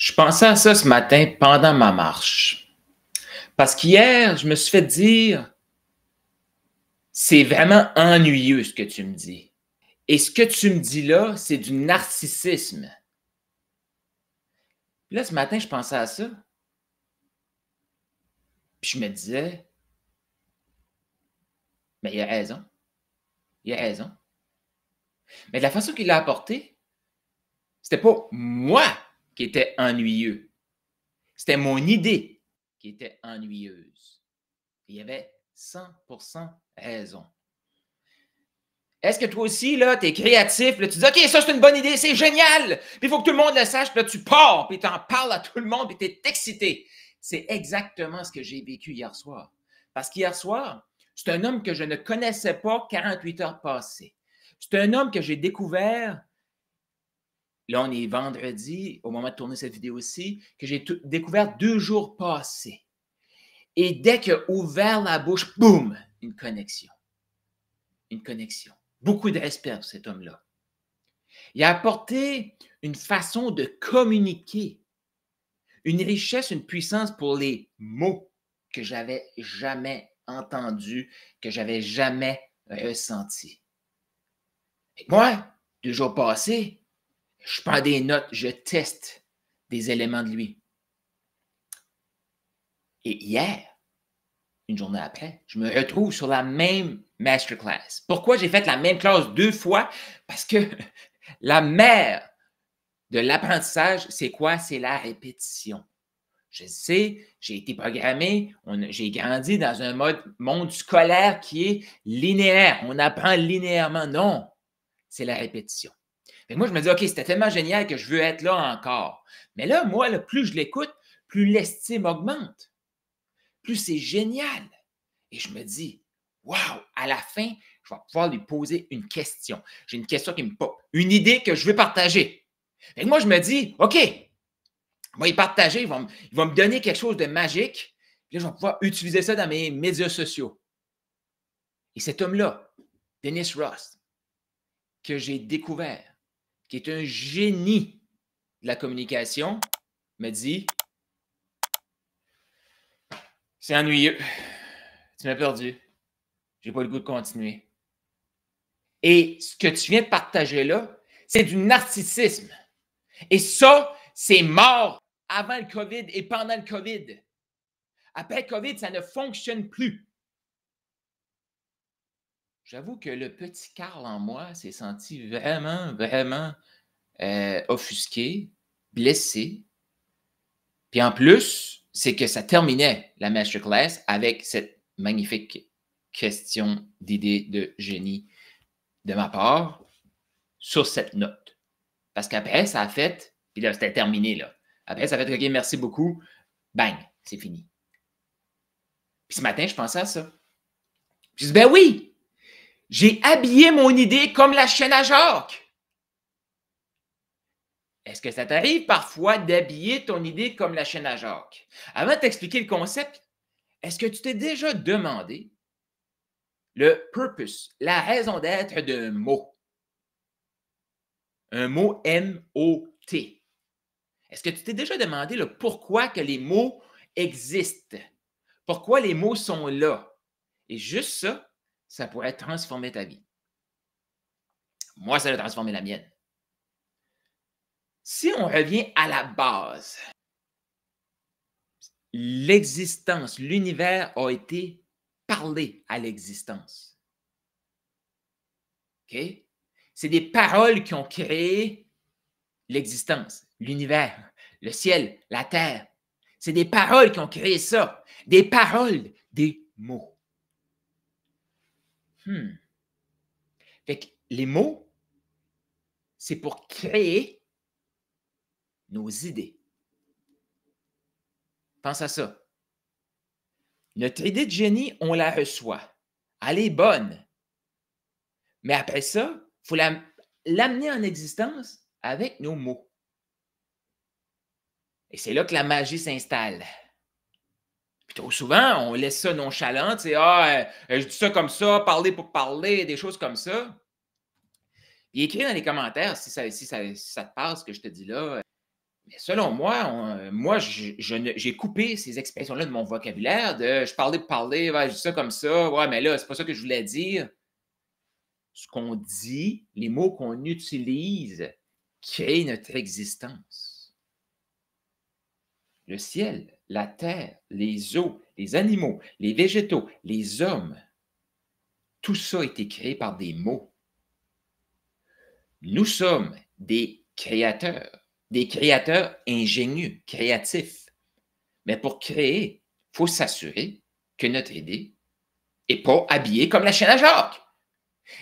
Je pensais à ça ce matin pendant ma marche. Parce qu'hier, je me suis fait dire, c'est vraiment ennuyeux ce que tu me dis. Et ce que tu me dis là, c'est du narcissisme. Puis là, ce matin, je pensais à ça. Puis je me disais, mais il a raison. Il a raison. Mais de la façon qu'il l'a apporté, c'était pas moi qui était ennuyeux. C'était mon idée qui était ennuyeuse. Il y avait 100% raison. Est-ce que toi aussi, là, tu es créatif, là, tu dis, OK, ça, c'est une bonne idée, c'est génial, puis il faut que tout le monde le sache, puis là, tu pars, puis tu en parles à tout le monde, puis tu es excité. C'est exactement ce que j'ai vécu hier soir. Parce qu'hier soir, c'est un homme que je ne connaissais pas 48 heures passées. C'est un homme que j'ai découvert, là, on est vendredi, au moment de tourner cette vidéo-ci, que j'ai découvert 2 jours passés. Et dès qu'il a ouvert la bouche, boum, une connexion. Une connexion. Beaucoup de respect pour cet homme-là. Il a apporté une façon de communiquer, une richesse, une puissance pour les mots que j'avais jamais entendus, que j'avais jamais ressentis. Et moi, 2 jours passés, je prends des notes, je teste des éléments de lui. Et hier, une journée après, je me retrouve sur la même masterclass. Pourquoi j'ai fait la même classe 2 fois? Parce que la mère de l'apprentissage, c'est quoi? C'est la répétition. Je sais, j'ai été programmé, j'ai grandi dans un monde scolaire qui est linéaire. On apprend linéairement. Non, c'est la répétition. Et moi, je me dis, OK, c'était tellement génial que je veux être là encore. Mais là, moi, là, plus je l'écoute, plus l'estime augmente. Plus c'est génial. Et je me dis, wow, à la fin, je vais pouvoir lui poser une question. J'ai une question qui me pop, une idée que je veux partager. Et moi, je me dis, OK, on va y partager, il va me donner quelque chose de magique. Puis là, je vais pouvoir utiliser ça dans mes médias sociaux. Et cet homme-là, Dennis Ross, que j'ai découvert, qui est un génie de la communication, me dit, c'est ennuyeux, tu m'as perdu, j'ai pas le goût de continuer. Et ce que tu viens de partager là, c'est du narcissisme. Et ça, c'est mort avant le COVID et pendant le COVID. Après le COVID, ça ne fonctionne plus. J'avoue que le petit Carl en moi s'est senti vraiment, vraiment offusqué, blessé. Puis en plus, c'est que ça terminait la masterclass avec cette magnifique question d'idée de génie de ma part sur cette note. Parce qu'après, ça a fait, puis là, c'était terminé, là. Après, ça a fait, OK, merci beaucoup. Bang, c'est fini. Puis ce matin, je pensais à ça. Je dis, ben oui, j'ai habillé mon idée comme la chaîne à Jacques. Est-ce que ça t'arrive parfois d'habiller ton idée comme la chaîne à Jacques? Avant de t'expliquer le concept, est-ce que tu t'es déjà demandé le purpose, la raison d'être d'un mot? Un mot M-O-T. Est-ce que tu t'es déjà demandé le pourquoi que les mots existent? Pourquoi les mots sont là? Et juste ça, ça pourrait transformer ta vie. Moi, ça a transformé la mienne. Si on revient à la base, l'existence, l'univers a été parlé à l'existence. OK? C'est des paroles qui ont créé l'existence, l'univers, le ciel, la terre. C'est des paroles qui ont créé ça. Des paroles, des mots. Fait que les mots, c'est pour créer nos idées. Pense à ça. Notre idée de génie, on la reçoit. Elle est bonne. Mais après ça, il faut l'amener en existence avec nos mots. Et c'est là que la magie s'installe. Puis trop souvent, on laisse ça nonchalant, tu sais, je dis ça comme ça, parler pour parler, des choses comme ça. Puis écris dans les commentaires si ça te parle, ce que je te dis là. Mais selon moi, moi, j'ai coupé ces expressions-là de mon vocabulaire je parlais pour parler, ouais, je dis ça comme ça, ouais, mais là, c'est pas ça que je voulais dire. Ce qu'on dit, les mots qu'on utilise, créent notre existence. Le ciel, la terre, les eaux, les animaux, les végétaux, les hommes, tout ça a été créé par des mots. Nous sommes des créateurs ingénieux, créatifs. Mais pour créer, il faut s'assurer que notre idée n'est pas habillée comme la chaîne à Jacques.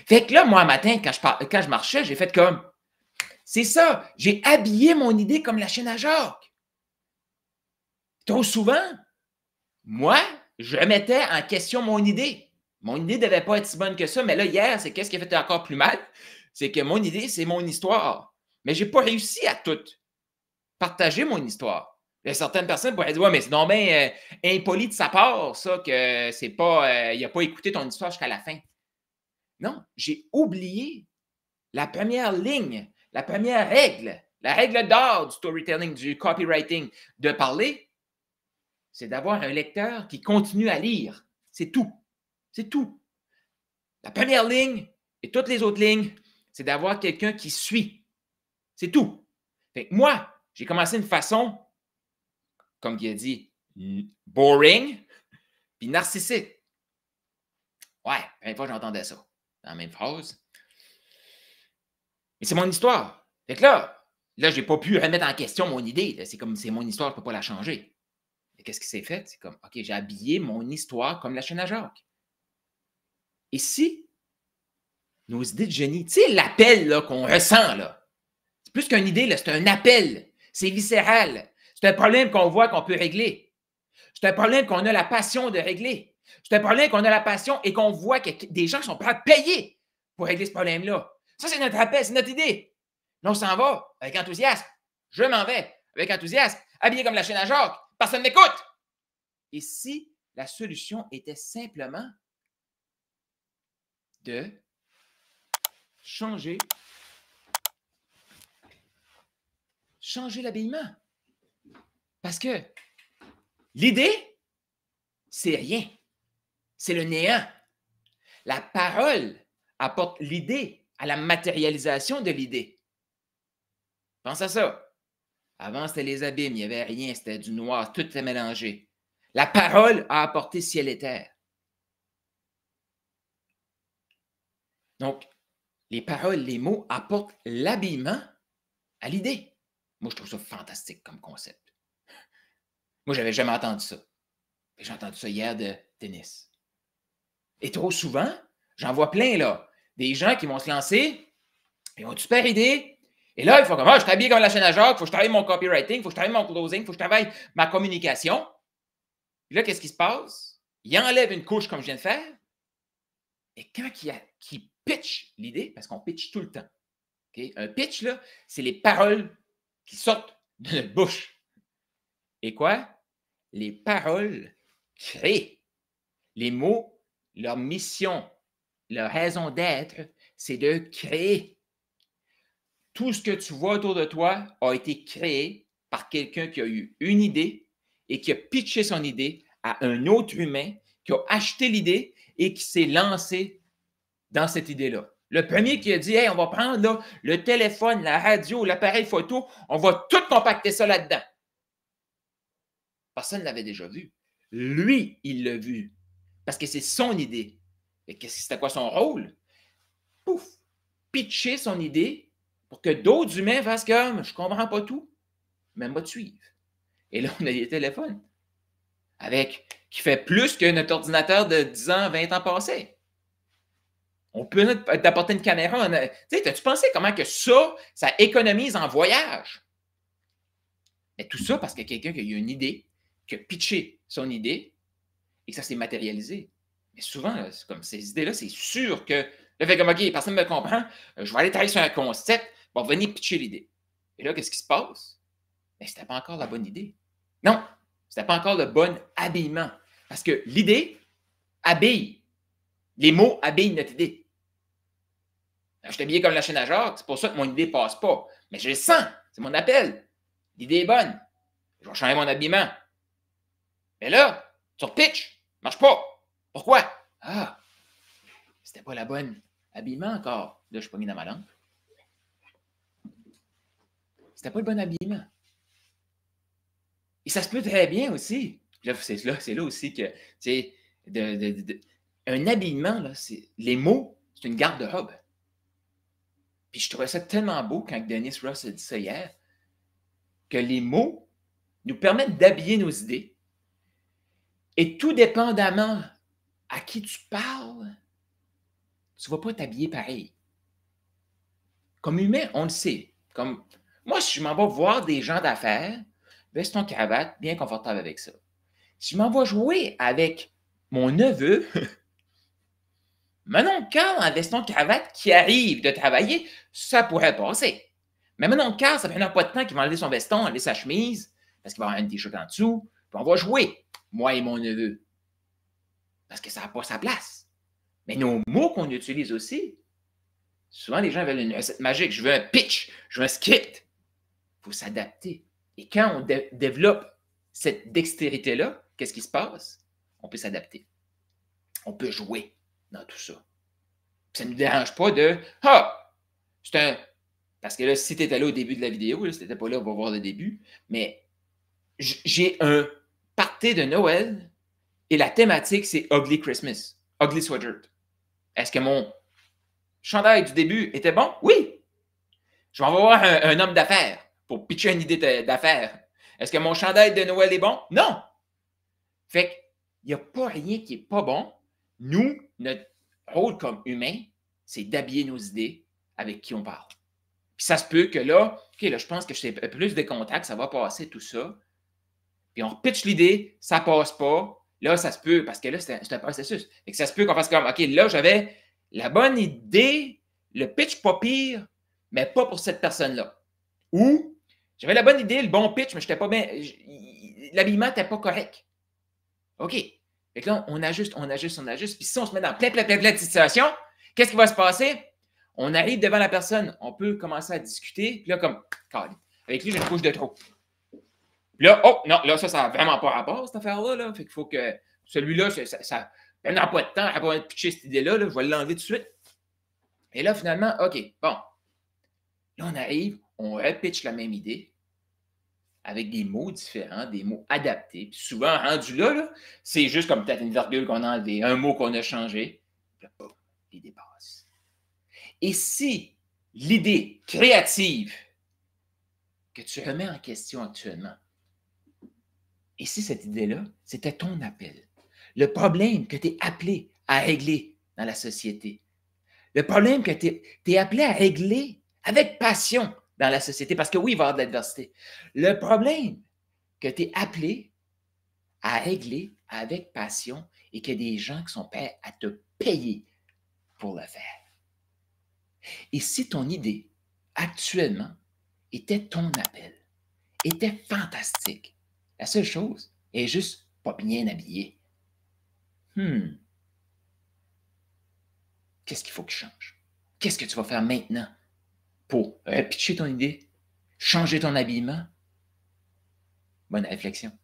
Fait que là, moi, un matin, quand je marchais, j'ai fait comme, c'est ça, j'ai habillé mon idée comme la chaîne à Jacques. Trop souvent, moi, je mettais en question mon idée. Mon idée ne devait pas être si bonne que ça, mais là, hier, c'est qu'est-ce qui a fait encore plus mal? C'est que mon idée, c'est mon histoire. Mais je n'ai pas réussi à tout partager mon histoire. Il y a certaines personnes pourraient dire, ouais, mais c'est donc bien impoli de sa part, ça, que c'est pas, il n'a pas écouté ton histoire jusqu'à la fin. Non, j'ai oublié la première ligne, la première règle, la règle d'or du storytelling, du copywriting, de parler, c'est d'avoir un lecteur qui continue à lire. C'est tout. C'est tout. La première ligne et toutes les autres lignes, c'est d'avoir quelqu'un qui suit. C'est tout. Fait que moi, j'ai commencé d'une façon, comme il a dit, boring, puis narcissique. Ouais, la première fois j'entendais ça, dans la même phrase. Mais c'est mon histoire. Fait que là, je n'ai pas pu remettre en question mon idée. C'est comme, c'est mon histoire, je ne peux pas la changer. Et qu'est-ce qui s'est fait? C'est comme, OK, j'ai habillé mon histoire comme la chaîne à Jacques. Et si nos idées de génie, tu sais, l'appel là, qu'on ressent, là, c'est plus qu'une idée, là, c'est un appel. C'est viscéral. C'est un problème qu'on voit qu'on peut régler. C'est un problème qu'on a la passion de régler. C'est un problème qu'on a la passion et qu'on voit que des gens sont prêts à payer pour régler ce problème-là. Ça, c'est notre appel, c'est notre idée. Là, on s'en va avec enthousiasme. Je m'en vais avec enthousiasme, habillé comme la chaîne à Jacques. Personne ne m'écoute. Et si la solution était simplement de changer l'habillement? Parce que l'idée, c'est rien. C'est le néant. La parole apporte l'idée à la matérialisation de l'idée. Pense à ça. Avant, c'était les abîmes, il n'y avait rien, c'était du noir, tout était mélangé. La parole a apporté ciel et terre. Donc, les paroles, les mots apportent l'habillement à l'idée. Moi, je trouve ça fantastique comme concept. Moi, je n'avais jamais entendu ça. J'ai entendu ça hier de tennis. Et trop souvent, j'en vois plein, là. Des gens qui vont se lancer, ils ont une super idée. Et là, ils font comme, je suis habillé comme la chaîne à Jacques, il faut que je travaille mon copywriting, il faut que je travaille mon closing, il faut que je travaille ma communication. Puis là, qu'est-ce qui se passe? Il enlève une couche comme je viens de faire. Et quand il pitch l'idée, parce qu'on pitch tout le temps. Okay? Un pitch, là, c'est les paroles qui sortent de notre bouche. Et quoi? Les paroles créent. Les mots, leur mission, leur raison d'être, c'est de créer. Tout ce que tu vois autour de toi a été créé par quelqu'un qui a eu une idée et qui a pitché son idée à un autre humain qui a acheté l'idée et qui s'est lancé dans cette idée-là. Le premier qui a dit, hey, on va prendre là, le téléphone, la radio, l'appareil photo, on va tout compacter ça là-dedans. Personne ne l'avait déjà vu. Lui, il l'a vu. Parce que c'est son idée. Et c'était quoi son rôle? Pouf! Pitcher son idée pour que d'autres humains fassent comme, je ne comprends pas tout, mais moi te suivre. Et là, on a des téléphones qui fait plus que notre ordinateur de 10 ans, 20 ans passés. On peut t'apporter une caméra. Tu sais, as-tu pensé comment que ça économise en voyage? Mais tout ça parce qu'il y a quelqu'un qui a eu une idée, qui a pitché son idée et que ça s'est matérialisé. Mais souvent, c'est comme ces idées-là, c'est sûr que là, fait comme, OK, personne ne me comprend, je vais aller travailler sur un concept, bon, venir pitcher l'idée. Et là, qu'est-ce qui se passe? Mais ce n'était pas encore la bonne idée. Non, ce n'était pas encore le bon habillement. Parce que l'idée habille. Les mots habillent notre idée. Je suis habillé comme la chaîne à Jacques, c'est pour ça que mon idée ne passe pas. Mais je le sens, c'est mon appel. L'idée est bonne. Je vais changer mon habillement. Mais là, tu repitches. Marche pas. Pourquoi? Ah, c'était pas la bonne habillement encore. Là, je suis pas mis dans ma langue. C'était pas le bon habillement. Et ça se peut très bien aussi. C'est là aussi que, tu sais, un habillement, là, les mots, c'est une garde-robe. Puis je trouvais ça tellement beau quand Dennis Ross a dit ça hier, que les mots nous permettent d'habiller nos idées. Et tout dépendamment à qui tu parles, tu ne vas pas t'habiller pareil. Comme humain, on le sait. Comme moi, si je m'en vais voir des gens d'affaires, veston cravate, bien confortable avec ça. Si je m'en vais jouer avec mon neveu, mon oncle Carl en veston cravate qui arrive de travailler, ça pourrait passer. Mais mon oncle Carl, ça fait pas de temps qu'il va enlever son veston, enlever sa chemise, parce qu'il va avoir un t-shirt en dessous, puis on va jouer, moi et mon neveu. Parce que ça n'a pas sa place. Mais nos mots qu'on utilise aussi, souvent les gens veulent une recette magique. Je veux un pitch, je veux un script. Il faut s'adapter. Et quand on développe cette dextérité-là, qu'est-ce qui se passe? On peut s'adapter. On peut jouer dans tout ça. Puis ça ne nous dérange pas de ah, c'est un. Parce que là, si tu étais là au début de la vidéo, là, si tu n'étais pas là, on va voir le début. Mais j'ai un party de Noël et la thématique, c'est Ugly Christmas, Ugly Sweatshirt. Est-ce que mon chandail du début était bon? Oui. Je vais en voir un homme d'affaires pour pitcher une idée d'affaires. Est-ce que mon chandail de Noël est bon? Non. Fait qu'il n'y a pas rien qui n'est pas bon. Nous, notre rôle comme humain, c'est d'habiller nos idées avec qui on parle. Puis ça se peut que là, OK, là, je pense que je sais plus de contacts, ça va passer, tout ça. Puis on pitch l'idée, ça passe pas. Là, ça se peut, parce que là, c'est un processus. Fait que ça se peut qu'on fasse comme, OK, là, j'avais la bonne idée, le pitch pas pire, mais pas pour cette personne-là. Ou j'avais la bonne idée, le bon pitch, mais j'étais pas bien. L'habillement n'était pas correct. OK. Fait que là, on ajuste. Puis si on se met dans plein de situations, qu'est-ce qui va se passer? On arrive devant la personne, on peut commencer à discuter, puis là, comme, avec lui, j'ai une couche de trop. Puis là, oh, non, là, ça n'a vraiment pas rapport, cette affaire-là. Là. Fait qu'il faut que celui-là, ça n'a pas de temps à pas pitcher cette idée-là, là, je vais l'enlever tout de suite. Et là, finalement, OK, bon. Là, on arrive, on repitch la même idée avec des mots différents, des mots adaptés. Puis souvent, rendu là, c'est juste comme peut-être une virgule qu'on a enlevée, un mot qu'on a changé. Puis là, boum, l'idée passe. Et si l'idée créative que tu remets en question actuellement, et si cette idée-là, c'était ton appel, le problème que tu es appelé à régler dans la société, le problème que tu es appelé à régler avec passion dans la société, parce que oui, il va y avoir de l'adversité. Le problème que tu es appelé à régler avec passion et qu'il y a des gens qui sont prêts à te payer pour le faire. Et si ton idée, actuellement, était ton appel, était fantastique, la seule chose est juste pas bien habillé. Qu'est-ce qu'il faut que je change? Qu'est-ce que tu vas faire maintenant pour pitcher ton idée, changer ton habillement? Bonne réflexion.